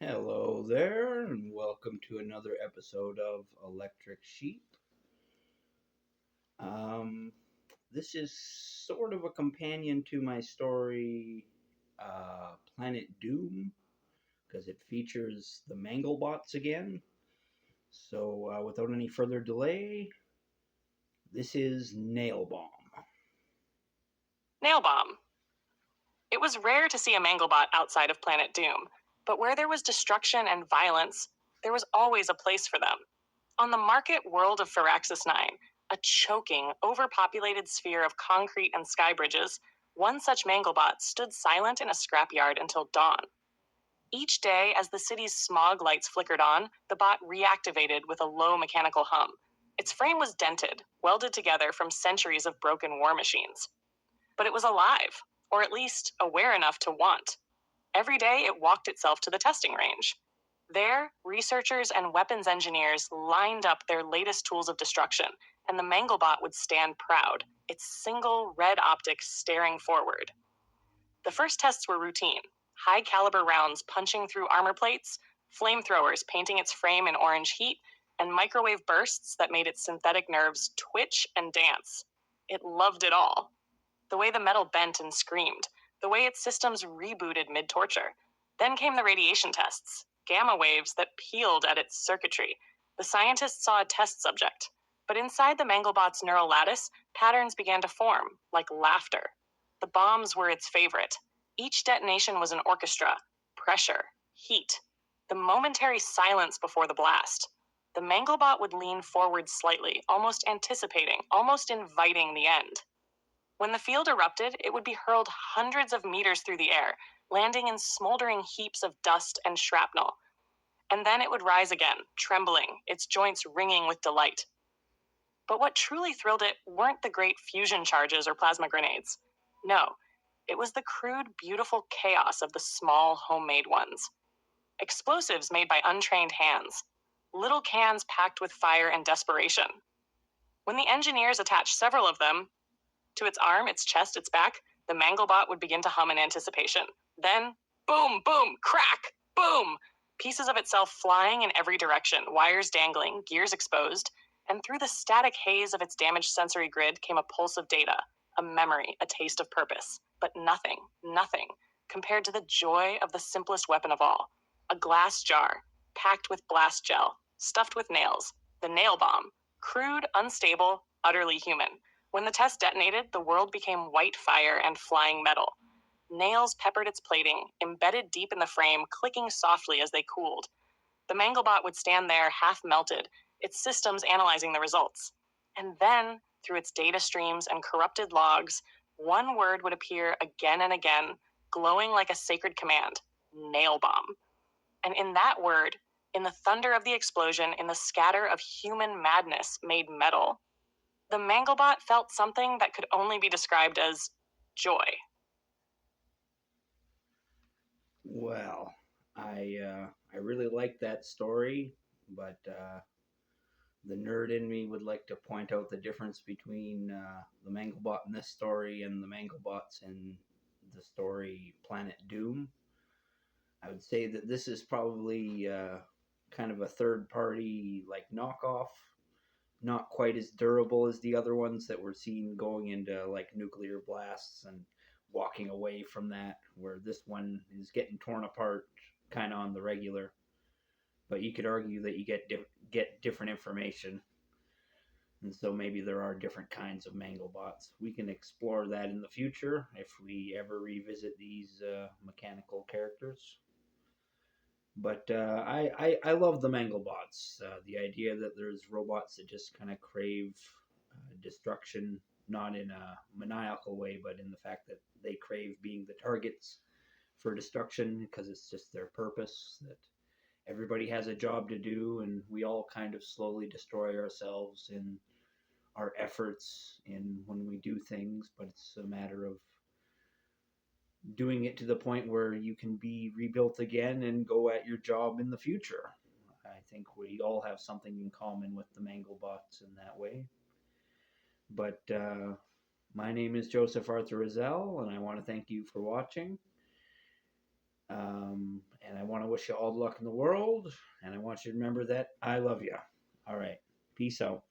Hello there, and welcome to another episode of Electric Sheep. Um, this is sort of a companion to my story, Planet Doom, because it features the Manglebots again. So, without any further delay, this is Nailbomb. Nailbomb. It was rare to see a Manglebot outside of Planet Doom, but where there was destruction and violence, there was always a place for them. On the market world of Firaxis 9, a choking, overpopulated sphere of concrete and sky bridges, one such Manglebot stood silent in a scrapyard until dawn. Each day, as the city's smog lights flickered on, the bot reactivated with a low mechanical hum. Its frame was dented, welded together from centuries of broken war machines. But it was alive, or at least aware enough to want. Every day it walked itself to the testing range. There, researchers and weapons engineers lined up their latest tools of destruction, and the Manglebot would stand proud, its single red optic staring forward. The first tests were routine: high caliber rounds punching through armor plates, flamethrowers painting its frame in orange heat, and microwave bursts that made its synthetic nerves twitch and dance. It loved it all. The way the metal bent and screamed, the way its systems rebooted mid-torture. Then came the radiation tests, gamma waves that peeled at its circuitry. The scientists saw a test subject, but inside the Manglebot's neural lattice, patterns began to form, like laughter. The bombs were its favorite. Each detonation was an orchestra: pressure, heat, the momentary silence before the blast. The Manglebot would lean forward slightly, almost anticipating, almost inviting the end. When the field erupted, it would be hurled hundreds of meters through the air, landing in smoldering heaps of dust and shrapnel. And then it would rise again, trembling, its joints ringing with delight. But what truly thrilled it weren't the great fusion charges or plasma grenades. No, it was the crude, beautiful chaos of the small, homemade ones. Explosives made by untrained hands. Little cans packed with fire and desperation. When the engineers attached several of them to its arm, its chest, its back, the Manglebot would begin to hum in anticipation. Then, boom, boom, crack, boom! Pieces of itself flying in every direction, wires dangling, gears exposed, and through the static haze of its damaged sensory grid came a pulse of data, a memory, a taste of purpose. But nothing, compared to the joy of the simplest weapon of all: a glass jar, packed with blast gel, stuffed with nails, the nail bomb, crude, unstable, utterly human. When the test detonated, the world became white fire and flying metal. Nails peppered its plating, embedded deep in the frame, clicking softly as they cooled. The Manglebot would stand there, half melted, its systems analyzing the results. And then, through its data streams and corrupted logs, one word would appear again and again, glowing like a sacred command: Nailbomb. And in that word, in the thunder of the explosion, in the scatter of human madness made metal, the Manglebot felt something that could only be described as joy. Well, I really like that story, but the nerd in me would like to point out the difference between the Manglebot in this story and the Manglebots in the story Planet Doom. I would say that this is probably kind of a third party like knockoff, not quite as durable as the other ones that we're seeing going into like nuclear blasts and walking away from that, where this one is getting torn apart kind of on the regular. But you could argue that you get different information, and so maybe there are different kinds of Manglebots. We can explore that in the future if we ever revisit these mechanical characters. But I love the Manglebots. The idea that there's robots that just kind of crave destruction, not in a maniacal way, but in the fact that they crave being the targets for destruction because it's just their purpose. That everybody has a job to do, and we all kind of slowly destroy ourselves in our efforts in when we do things, but it's a matter of doing it to the point where you can be rebuilt again and go at your job in the future. I think we all have something in common with the Manglebots in that way. But my name is Joseph Arthur Roszell, and I want to thank you for watching. And I want to wish you all the luck in the world. And I want you to remember that I love you. All right. Peace out.